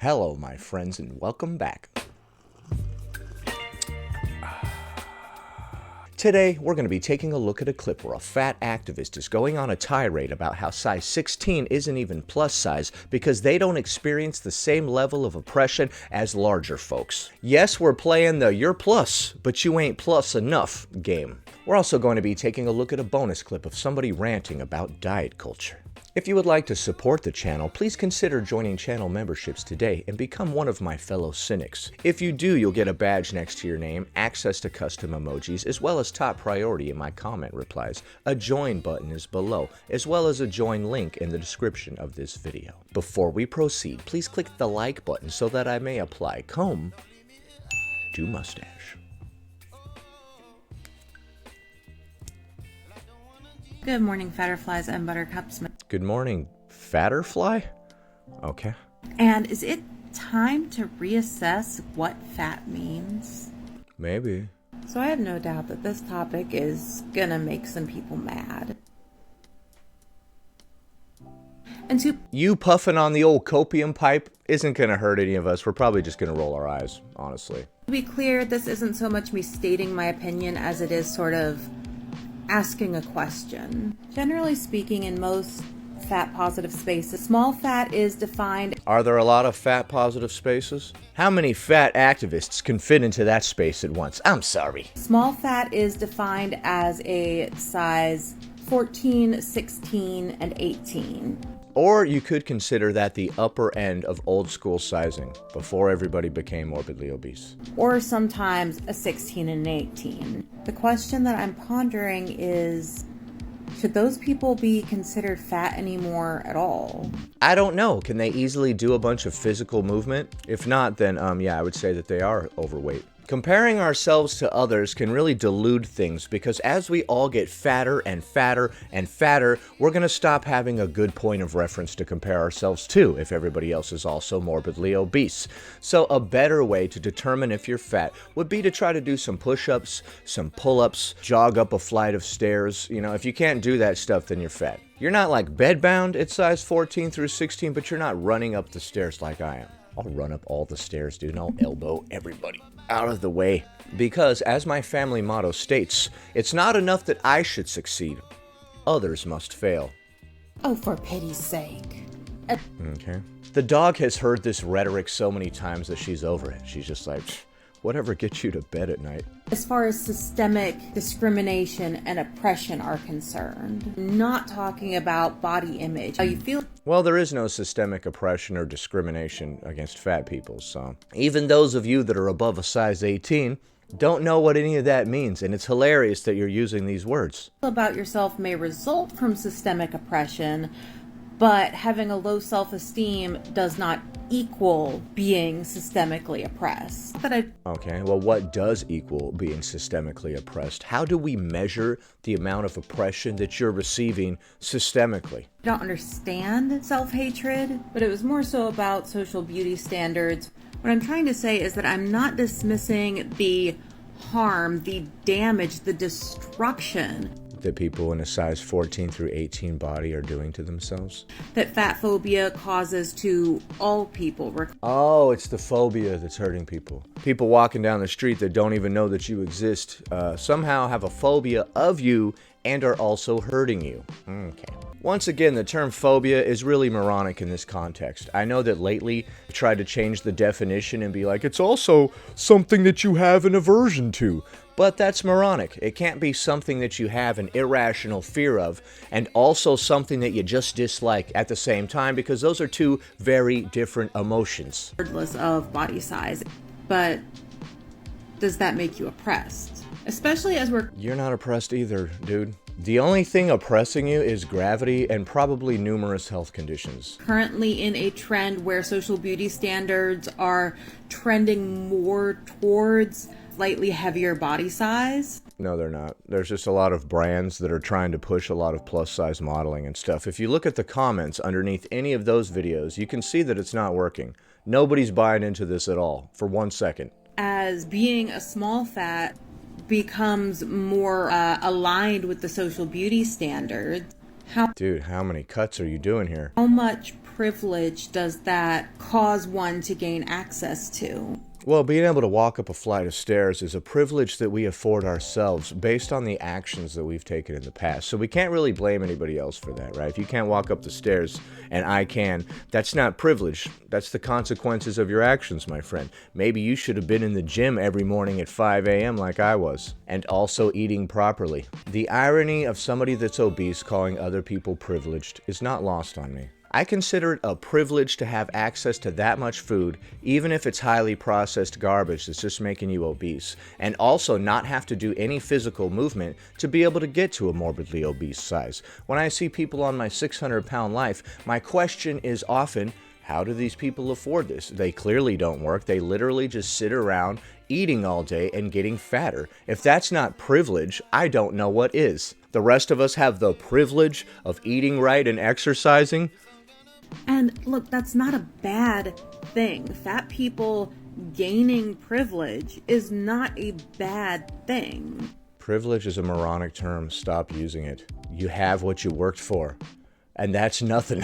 Hello, my friends, and welcome back. Today, we're going to be taking a look at a clip where a fat activist is going on a tirade about how size 16 isn't even plus size because they don't experience the same level of oppression as larger folks. Yes, we're playing the "you're plus, but you ain't plus enough" game. We're also going to be taking a look at a bonus clip of somebody ranting about diet culture. If you would like to support the channel, please consider joining channel memberships today and become one of my fellow cynics. If you do, you'll get a badge next to your name, access to custom emojis, as well as top priority in my comment replies. A join button is below, as well as a join link in the description of this video. Before we proceed, please click the like button so that I may apply comb to mustache. Good morning, Fatterflies and Buttercups. Good morning, Fatterfly? Okay. And is it time to reassess what fat means? Maybe. So I have no doubt that this topic is gonna make some people mad. And to you puffing on the old copium pipe isn't gonna hurt any of us. We're probably just gonna roll our eyes, honestly. To be clear, this isn't so much me stating my opinion as it is sort of asking a question. Generally speaking, in most fat positive spaces, small fat is defined. Are there a lot of fat positive spaces? How many fat activists can fit into that space at once? I'm sorry. Small fat is defined as a size 14, 16, and 18. Or you could consider that the upper end of old school sizing before everybody became morbidly obese. Or sometimes a 16 and an 18. The question that I'm pondering is, should those people be considered fat anymore at all? I don't know. Can they easily do a bunch of physical movement? If not, then yeah, I would say that they are overweight. Comparing ourselves to others can really delude things because as we all get fatter and fatter and fatter, we're going to stop having a good point of reference to compare ourselves to if everybody else is also morbidly obese. So a better way to determine if you're fat would be to try to do some push-ups, some pull-ups, jog up a flight of stairs. You know, if you can't do that stuff, then you're fat. You're not like bedbound at size 14 through 16, but you're not running up the stairs like I am. I'll run up all the stairs, dude, and I'll elbow everybody out of the way. Because, as my family motto states, it's not enough that I should succeed. Others must fail. Oh, for pity's sake. Okay. The dog has heard this rhetoric so many times that she's over it. She's just like, whatever gets you to bed at night. As far as systemic discrimination and oppression are concerned, not talking about body image, how you feel. Well, there is no systemic oppression or discrimination against fat people, so even those of you that are above a size 18 don't know what any of that means, and it's hilarious that you're using these words. About yourself may result from systemic oppression, but having a low self-esteem does not equal being systemically oppressed. Okay, well, what does equal being systemically oppressed? How do we measure the amount of oppression that you're receiving systemically? I don't understand self-hatred, but it was more so about social beauty standards. What I'm trying to say is that I'm not dismissing the harm, the damage, the destruction that people in a size 14 through 18 body are doing to themselves? That fat phobia causes to all people. Oh, it's the phobia that's hurting people. People walking down the street that don't even know that you exist somehow have a phobia of you and are also hurting you. Okay. Once again, the term phobia is really moronic in this context. I know that lately I've tried to change the definition and be like, it's also something that you have an aversion to. But that's moronic. It can't be something that you have an irrational fear of and also something that you just dislike at the same time, because those are two very different emotions. Regardless of body size. But does that make you oppressed? Especially as You're not oppressed either, dude. The only thing oppressing you is gravity and probably numerous health conditions. Currently in a trend where social beauty standards are trending more towards slightly heavier body size. No, they're not. There's just a lot of brands that are trying to push a lot of plus size modeling and stuff. If you look at the comments underneath any of those videos, you can see that it's not working. Nobody's buying into this at all for 1 second. As being a small fat becomes more aligned with the social beauty standards, Dude, how many cuts are you doing here? how much privilege does that cause one to gain access to? Well, being able to walk up a flight of stairs is a privilege that we afford ourselves based on the actions that we've taken in the past. So we can't really blame anybody else for that, right? If you can't walk up the stairs and I can, that's not privilege. That's the consequences of your actions, my friend. Maybe you should have been in the gym every morning at 5 a.m. like I was, and also eating properly. The irony of somebody that's obese calling other people privileged is not lost on me. I consider it a privilege to have access to that much food, even if it's highly processed garbage that's just making you obese, and also not have to do any physical movement to be able to get to a morbidly obese size. When I see people on my 600-pound life, my question is often, how do these people afford this? They clearly don't work. They literally just sit around eating all day and getting fatter. If that's not privilege, I don't know what is. The rest of us have the privilege of eating right and exercising. And look, that's not a bad thing. Fat people gaining privilege is not a bad thing. Privilege is a moronic term. Stop using it. You have what you worked for, and that's nothing.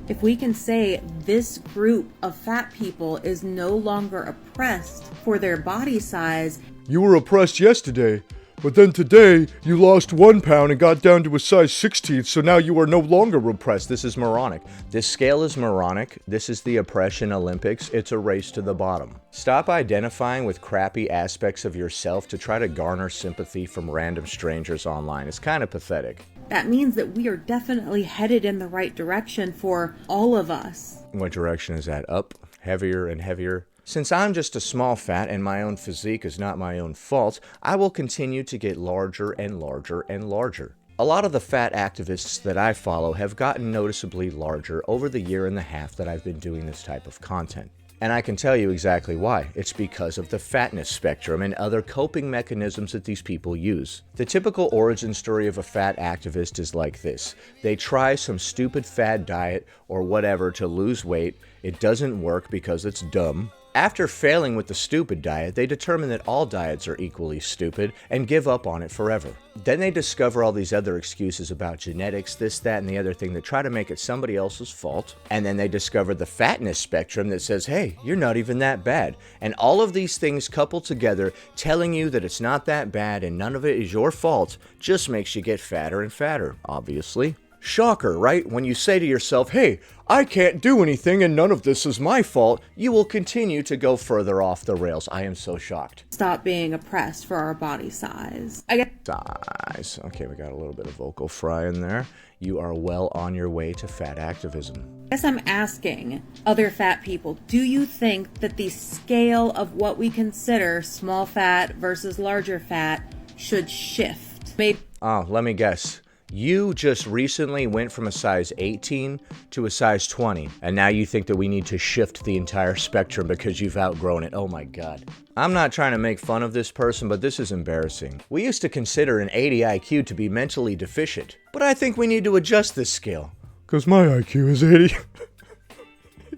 If we can say this group of fat people is no longer oppressed for their body size. You were oppressed yesterday, but then today you lost 1 pound and got down to a size 16, so now you are no longer oppressed. This is moronic. This scale is moronic. This is the oppression Olympics. It's a race to the bottom. Stop identifying with crappy aspects of yourself to try to garner sympathy from random strangers online. It's kind of pathetic. That means that we are definitely headed in the right direction for all of us. What direction is that? Up? Heavier and heavier? Since I'm just a small fat and my own physique is not my own fault, I will continue to get larger and larger and larger. A lot of the fat activists that I follow have gotten noticeably larger over the year and a half that I've been doing this type of content. And I can tell you exactly why. It's because of the fatness spectrum and other coping mechanisms that these people use. The typical origin story of a fat activist is like this. They try some stupid fad diet or whatever to lose weight. It doesn't work because it's dumb. After failing with the stupid diet, they determine that all diets are equally stupid and give up on it forever. Then they discover all these other excuses about genetics, this, that, and the other thing that try to make it somebody else's fault. And then they discover the fatness spectrum that says, hey, you're not even that bad. And all of these things coupled together, telling you that it's not that bad and none of it is your fault, just makes you get fatter and fatter, obviously. Shocker, right? When you say to yourself, hey, I can't do anything and none of this is my fault, you will continue to go further off the rails. I am so shocked. Stop being oppressed for our body size. I get Size. Okay, we got a little bit of vocal fry in there. You are well on your way to fat activism. I guess I'm asking other fat people, do you think that the scale of what we consider small fat versus larger fat should shift? Maybe. Oh, let me guess. You just recently went from a size 18 to a size 20, and now you think that we need to shift the entire spectrum because you've outgrown it. Oh my God. I'm not trying to make fun of this person, but this is embarrassing. We used to consider an 80 IQ to be mentally deficient, but I think we need to adjust this scale. Because my IQ is 80.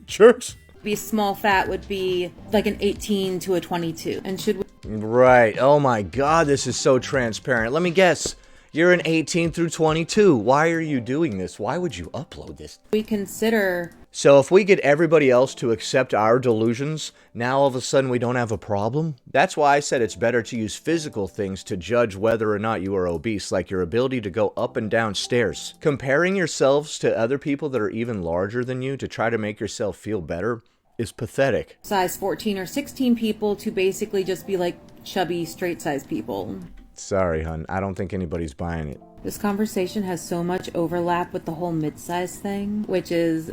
Jerks. Be small fat would be like an 18 to a 22. And should we Right. Oh my God, this is so transparent. Let me guess. You're an 18 through 22. Why are you doing this? Why would you upload this? consider So if we get everybody else to accept our delusions, now all of a sudden we don't have a problem? That's why I said it's better to use physical things to judge whether or not you are obese, like your ability to go up and down stairs. Comparing yourselves to other people that are even larger than you to try to make yourself feel better is pathetic. size 14 or 16 people to basically just be like chubby, straight size people? Sorry, hun. I don't think anybody's buying it. This conversation has so much overlap with the whole mid-size thing, which is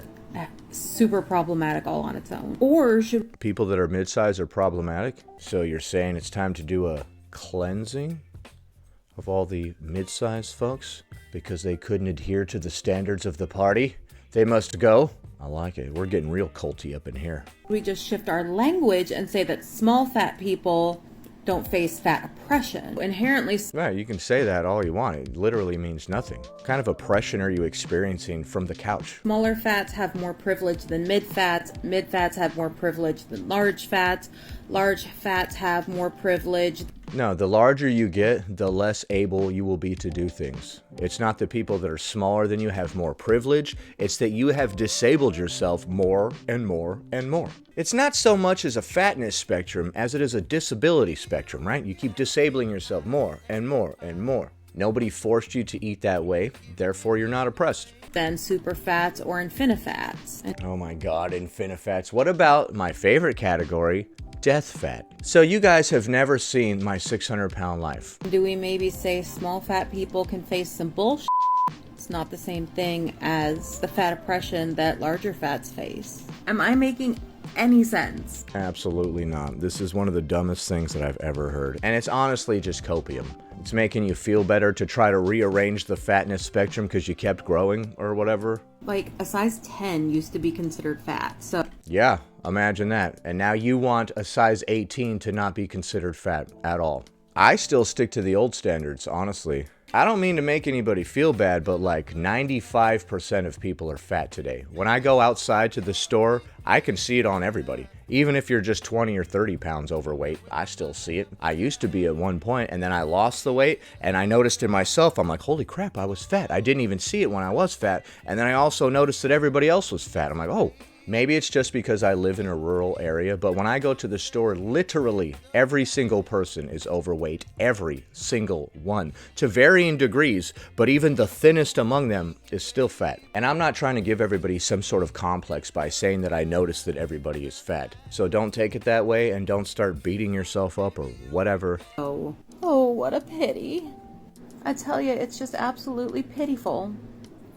super problematic all on its own. Or should People that are mid-size are problematic? So you're saying it's time to do a cleansing of all the mid-size folks because they couldn't adhere to the standards of the party? They must go? I like it. We're getting real culty up in here. we just shift our language and say that small fat people don't face fat oppression? Inherently, Right, you can say that all you want. It literally means nothing. What kind of oppression are you experiencing from the couch? smaller fats have more privilege than mid-fats. Mid-fats have more privilege than large fats. Large fats have more privilege. No, the larger you get, the less able you will be to do things. It's not the people that are smaller than you have more privilege, it's that you have disabled yourself more and more and more. It's not so much as a fatness spectrum as it is a disability spectrum, right? You keep disabling yourself more and more and more. Nobody forced you to eat that way, therefore you're not oppressed. Than super fats or infinifats. Oh my god, infinifats. What about my favorite category, death fat? So you guys have never seen my 600-pound life. Do we maybe say small fat people can face some bullshit? It's not the same thing as the fat oppression that larger fats face. Am I making any sense? Absolutely not. This is one of the dumbest things that I've ever heard. And it's honestly just copium. It's making you feel better to try to rearrange the fatness spectrum because you kept growing or whatever. Like, a size 10 used to be considered fat, so... Yeah, imagine that. And now you want a size 18 to not be considered fat at all. I still stick to the old standards, honestly. I don't mean to make anybody feel bad, but like 95% of people are fat today. When I go outside to the store, I can see it on everybody. Even if you're just 20 or 30 pounds overweight, I still see it. I used to be at one point, and then I lost the weight, and I noticed in myself, I'm like, holy crap, I was fat. I didn't even see it when I was fat. And then I also noticed that everybody else was fat. I'm like, oh, maybe it's just because I live in a rural area, but when I go to the store, literally every single person is overweight. Every single one. To varying degrees, but even the thinnest among them is still fat. And I'm not trying to give everybody some sort of complex by saying that I notice that everybody is fat. So don't take it that way and don't start beating yourself up or whatever. Oh, what a pity. I tell you, it's just absolutely pitiful.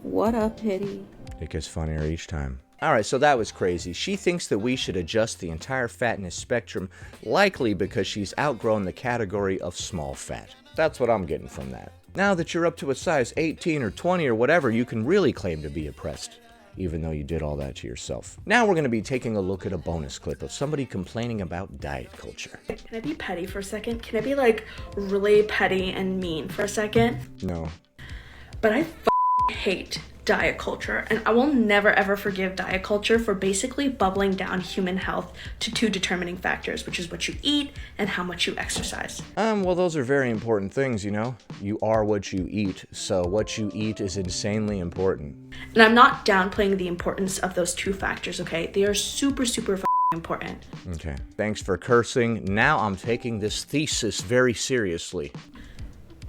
What a pity. It gets funnier each time. Alright, so that was crazy. She thinks that we should adjust the entire fatness spectrum, likely because she's outgrown the category of small fat. That's what I'm getting from that. Now that you're up to a size 18 or 20 or whatever, you can really claim to be oppressed, even though you did all that to yourself. Now we're going to be taking a look at a bonus clip of somebody complaining about diet culture. Can I be petty for a second? Can I be like really petty and mean for a second? No. But I hate diet culture, and I will never ever forgive diet culture for basically bubbling down human health to two determining factors, which is what you eat and how much you exercise. Well, those are very important things, you know? You are what you eat, so what you eat is insanely important. And I'm not downplaying the importance of those two factors, okay? They are super important. Okay, thanks for cursing. Now I'm taking this thesis very seriously.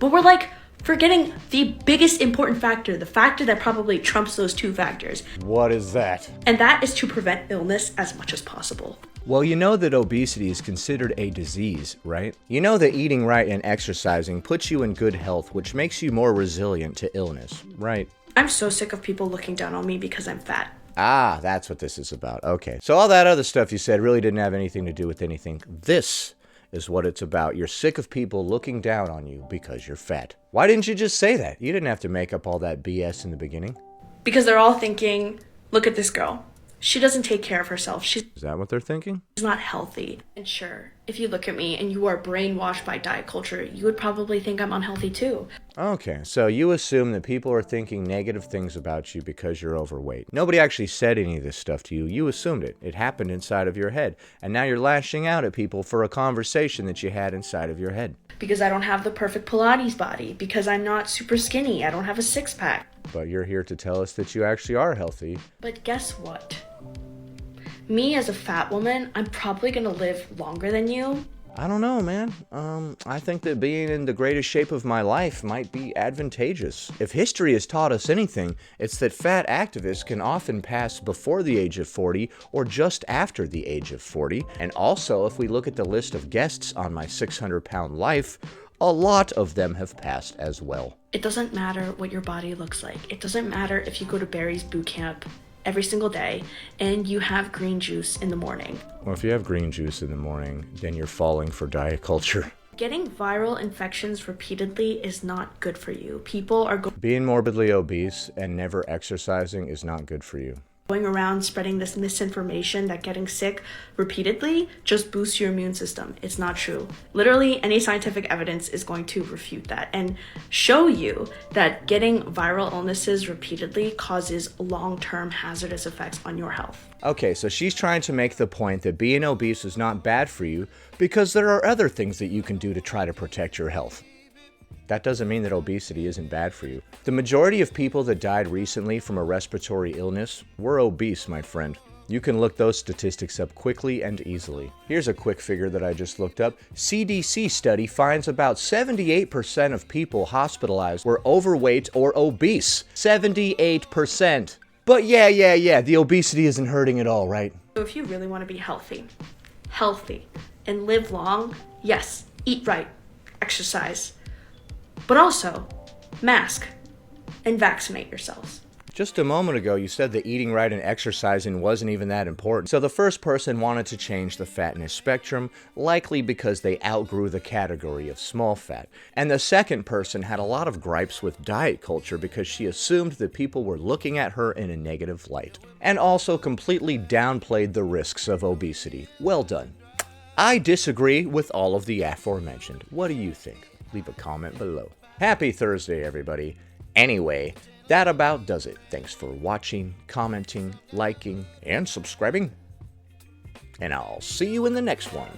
But we're like forgetting the biggest important factor, the factor that probably trumps those two factors. What is that? And that is to prevent illness as much as possible. Well, you know that obesity is considered a disease, right? You know that eating right and exercising puts you in good health, which makes you more resilient to illness, right? I'm so sick of people looking down on me because I'm fat. Ah, that's what this is about. Okay. So all that other stuff you said really didn't have anything to do with anything. This is what it's about. You're sick of people looking down on you because you're fat. Why didn't you just say that? You didn't have to make up all that BS in the beginning. Because they're all thinking, look at this girl. She doesn't take care of herself. She's Is that what they're thinking? not healthy. And sure, if you look at me and you are brainwashed by diet culture, you would probably think I'm unhealthy too. Okay, so you assume that people are thinking negative things about you because you're overweight. Nobody actually said any of this stuff to you. You assumed it. It happened inside of your head. And now you're lashing out at people for a conversation that you had inside of your head. Because I don't have the perfect Pilates body. Because I'm not super skinny. I don't have a six-pack. But you're here to tell us that you actually are healthy. But guess what? Me as a fat woman, I'm probably gonna live longer than you. I don't know, man. I think that being in the greatest shape of my life might be advantageous. If history has taught us anything, it's that fat activists can often pass before the age of 40 or just after the age of 40. And also, if we look at the list of guests on my 600-pound life, a lot of them have passed as well. It doesn't matter what your body looks like. It doesn't matter if you go to Barry's boot camp every single day and you have green juice in the morning. Well, if you have green juice in the morning, then you're falling for diet culture. Getting viral infections repeatedly is not good for you. People are Being morbidly obese and never exercising is not good for you. going around spreading this misinformation that getting sick repeatedly just boosts your immune system. It's not true. Literally, any scientific evidence is going to refute that and show you that getting viral illnesses repeatedly causes long-term hazardous effects on your health. Okay, so she's trying to make the point that being obese is not bad for you because there are other things that you can do to try to protect your health. That doesn't mean that obesity isn't bad for you. The majority of people that died recently from a respiratory illness were obese, my friend. You can look those statistics up quickly and easily. Here's a quick figure that I just looked up. CDC study finds about 78% of people hospitalized were overweight or obese. 78%. But yeah, the obesity isn't hurting at all, right? So if you really want to be healthy, and live long, yes, eat right, exercise, but also mask and vaccinate yourselves. Just a moment ago, you said that eating right and exercising wasn't even that important. So the first person wanted to change the fatness spectrum, likely because they outgrew the category of small fat. And the second person had a lot of gripes with diet culture because she assumed that people were looking at her in a negative light. And also completely downplayed the risks of obesity. Well done. I disagree with all of the aforementioned. What do you think? Leave a comment below. Happy Thursday, everybody. Anyway, that about does it. Thanks for watching, commenting, liking, and subscribing. And I'll see you in the next one.